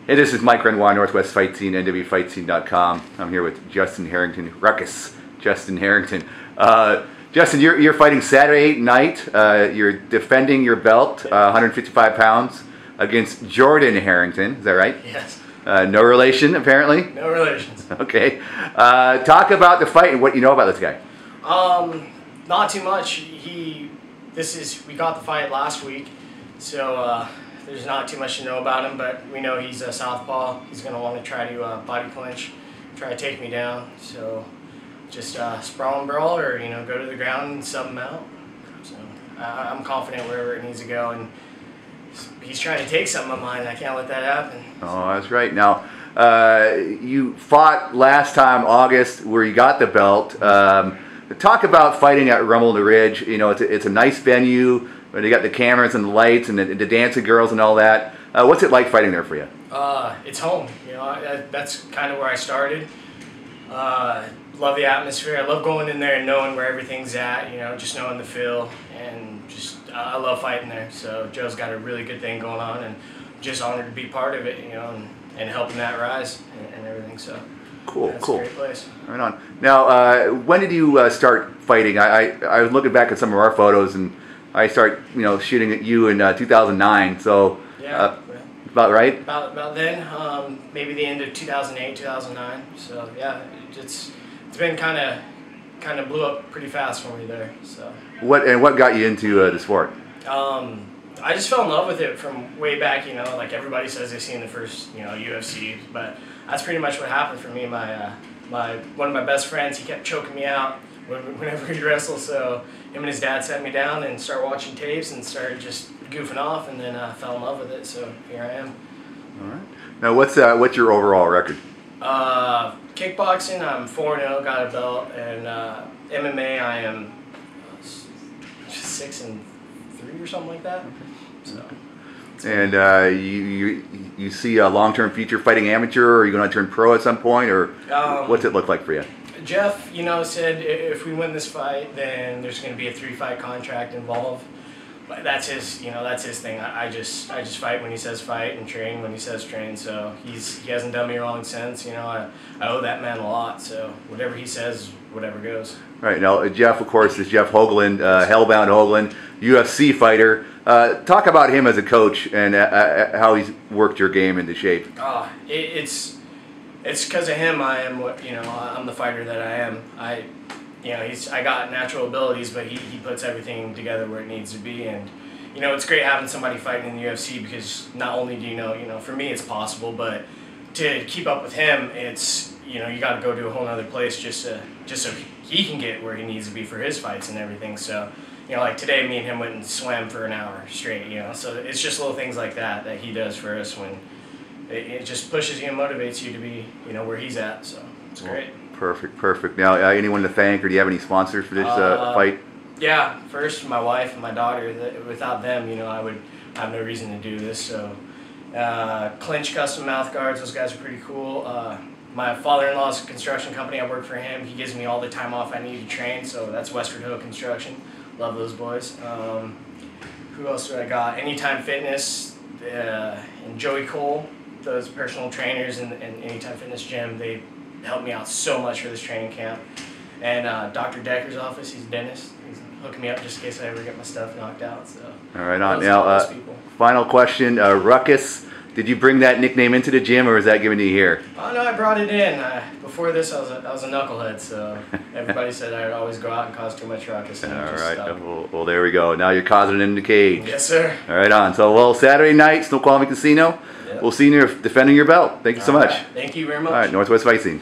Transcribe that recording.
Hey, this is Mike Renoir, Northwest Fight Scene, nwfightscene.com. I'm here with Justin Harrington, Ruckus Justin Harrington. Justin, you're fighting Saturday night. You're defending your belt, 155 pounds, against Jordan Harrington. Is that right? Yes. No relation, apparently? No relations. Okay. Talk about the fight and what you know about this guy. Not too much. We got the fight last week, so there's not too much to know about him, but we know he's a southpaw. He's going to want to try to body clinch, try to take me down. So just sprawl and brawl, or go to the ground and sub him out. So I'm confident wherever it needs to go, and he's trying to take something of mine. I can't let that happen. Oh, that's right. Now, you fought last time, August, where you got the belt. Talk about fighting at Rumble in the Ridge. It's a nice venue. They got the cameras and the lights and the dancing girls and all that. What's it like fighting there for you? It's home. That's kind of where I started. Love the atmosphere. I love going in there and knowing where everything's at. Just knowing the feel, and I love fighting there. So Joe's got a really good thing going on, and just honored to be part of it. And helping that rise and everything. So cool. It's a great place. Right on. Now, when did you start fighting? I was looking back at some of our photos, and I started, shooting at you in 2009. So yeah, about right. About then, maybe the end of 2008, 2009. So yeah, it's been kind of blew up pretty fast for me there. So what got you into the sport? I just fell in love with it from way back. Like everybody says they've seen the first UFC, but that's pretty much what happened for me. One of my best friends, he kept choking me out whenever he wrestled, so him and his dad sat me down and started watching tapes and started just goofing off, and then fell in love with it, so here I am. All right. Now, what's your overall record? Kickboxing, I'm 4-0, got a belt, and MMA, I am 6-3 or something like that. So. And you see a long-term future fighting amateur, or are you going to turn pro at some point, or what's it look like for you? Jeff, said if we win this fight, then there's going to be a 3-fight contract involved. But that's his thing. I just fight when he says fight and train when he says train. So he hasn't done me wrong since. I owe that man a lot. So whatever he says, whatever goes. Right now, Jeff, of course, is Jeff Hoagland, Hellbound Hoagland, UFC fighter. Talk about him as a coach and how he's worked your game into shape. It's because of him I am what I'm the fighter that I am. I got natural abilities, but he puts everything together where it needs to be, and it's great having somebody fighting in the UFC, because not only do for me it's possible, but to keep up with him, it's you got to go to a whole other place just so he can get where he needs to be for his fights and everything. So like today, me and him went and swam for an hour straight. So it's just little things like that he does for us when it just pushes you and motivates you to be where he's at. So it's great. Perfect. Now, anyone to thank, or do you have any sponsors for this fight? Yeah, first my wife and my daughter. Without them, I would have no reason to do this. So, Clinch Custom Mouth Guards, those guys are pretty cool. My father-in-law's a construction company. I work for him. He gives me all the time off I need to train. So that's Westford Hill Construction. Love those boys. Who else do I got? Anytime Fitness and Joey Cole, those personal trainers in Anytime Fitness Gym. They helped me out so much for this training camp. And Dr. Decker's office, he's a dentist. He's hooking me up just in case I ever get my stuff knocked out. So. All right, on. Now, final question, Ruckus, did you bring that nickname into the gym, or was that given to you here? Oh, no, I brought it in. Before this, I was a knucklehead, so everybody said I would always go out and cause too much ruckus. All right, well, there we go. Now you're causing it in the cage. Yes, sir. All right, on. So, well, Saturday night, Snoqualmie Casino. Yep. We'll see you defending your belt. Thank you so much. Thank you very much. All right, Northwest Fight Scene.